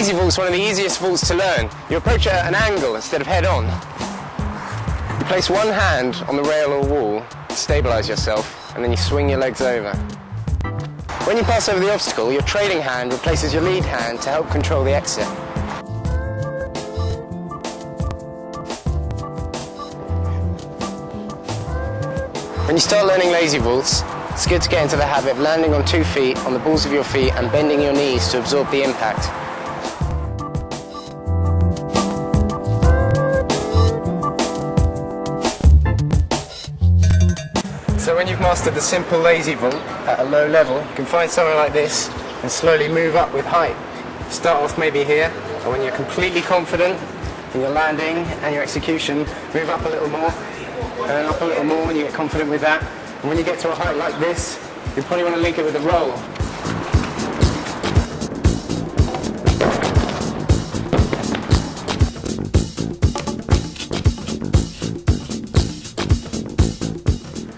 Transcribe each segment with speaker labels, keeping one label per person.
Speaker 1: lazy vault is one of the easiest vaults to learn. You approach it at an angle instead of head on. You place one hand on the rail or wall to stabilise yourself, and then you swing your legs over. When you pass over the obstacle, your trailing hand replaces your lead hand to help control the exit. When you start learning lazy vaults, it's good to get into the habit of landing on 2 feet, on the balls of your feet, and bending your knees to absorb the impact. So when you've mastered the simple lazy vault at a low level, you can find somewhere like this and slowly move up with height. Start off maybe here, and when you're completely confident in your landing and your execution, move up a little more, and up a little more when you get confident with that. And when you get to a height like this, you probably want to link it with a roll.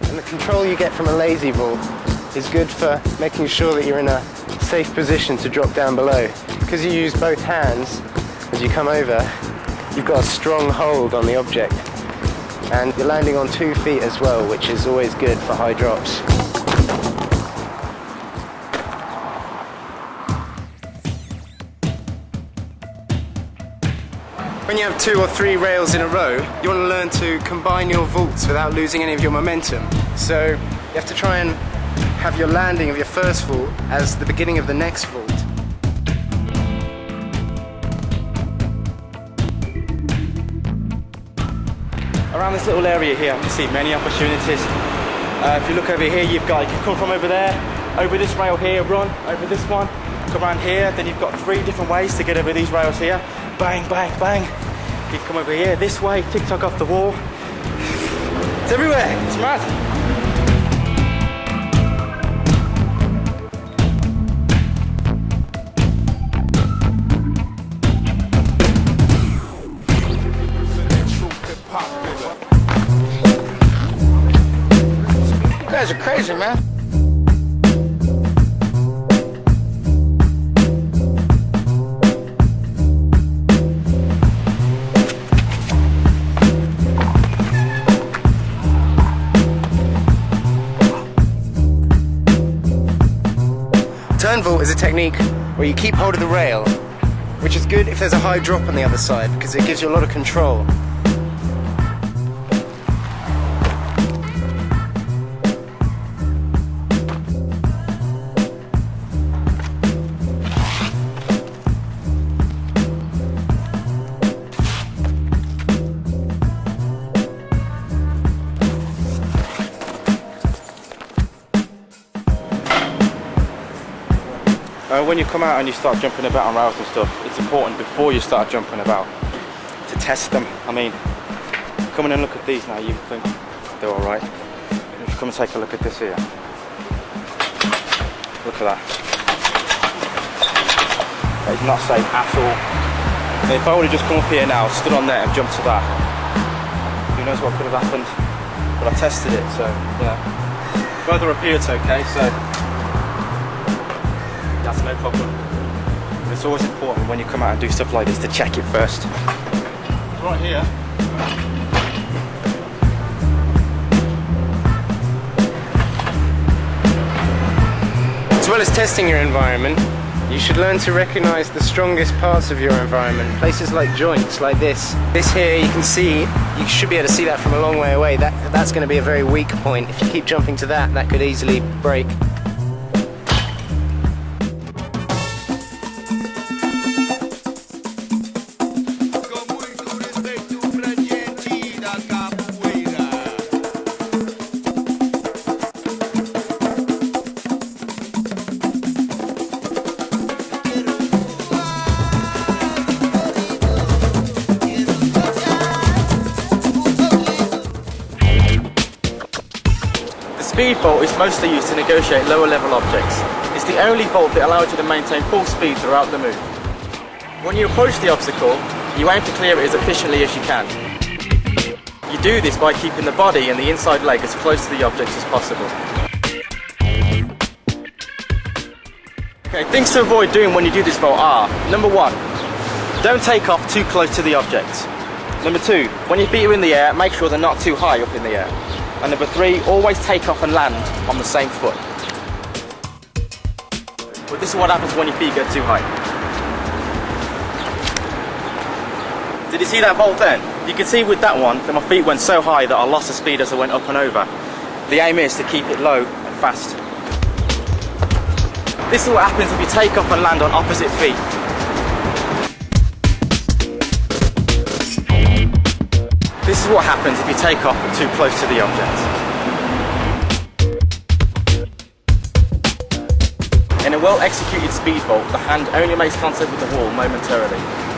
Speaker 1: And the control you get from a lazy vault is good for making sure that you're in a safe position to drop down below. Because you use both hands as you come over, you've got a strong hold on the object. And you're landing on 2 feet as well, which is always good for high drops. When you have 2 or 3 rails in a row, you want to learn to combine your vaults without losing any of your momentum. So you have to try and have your landing of your first vault as the beginning of the next vault.
Speaker 2: Around this little area here, I can see many opportunities. If you look over here, you can come from over there, over this rail here, run, over this one, come around here, then you've got 3 different ways to get over these rails here. Bang, bang, bang. You can come over here, this way, tick-tock off the wall. It's everywhere, it's mad.
Speaker 1: You guys are crazy, man. Turn vault is a technique where you keep hold of the rail, which is good if there's a high drop on the other side because it gives you a lot of control.
Speaker 2: When you come out and you start jumping about on rails and stuff, it's important before you start jumping about to test them. I mean, come in and look at these now, you think they're alright. If you come and take a look at this here, look at that. It's not safe at all. And if I would have just come up here now, stood on there and jumped to that, who knows what could have happened. But I tested it, so yeah. Further up here it's okay, so that's no problem. But it's always important when you come out and do stuff like this to check it first. It's right here.
Speaker 1: As well as testing your environment, you should learn to recognise the strongest parts of your environment. Places like joints, like this. This here, you can see, you should be able to see that from a long way away. That's going to be a very weak point. If you keep jumping to that, that could easily break.
Speaker 2: Speed vault is mostly used to negotiate lower level objects. It's the only vault that allows you to maintain full speed throughout the move. When you approach the obstacle, you aim to clear it as efficiently as you can. You do this by keeping the body and the inside leg as close to the object as possible. Okay, things to avoid doing when you do this vault are: number 1, Don't take off too close to the object. Number 2, when your feet are in the air, make sure they're not too high up in the air. And number 3, always take off and land on the same foot. But this is what happens when your feet get too high. Did you see that vault then? You can see with that one that my feet went so high that I lost the speed as I went up and over. The aim is to keep it low and fast. This is what happens if you take off and land on opposite feet. This is what happens if you take off too close to the object. In a well-executed speed vault, the hand only makes contact with the wall momentarily.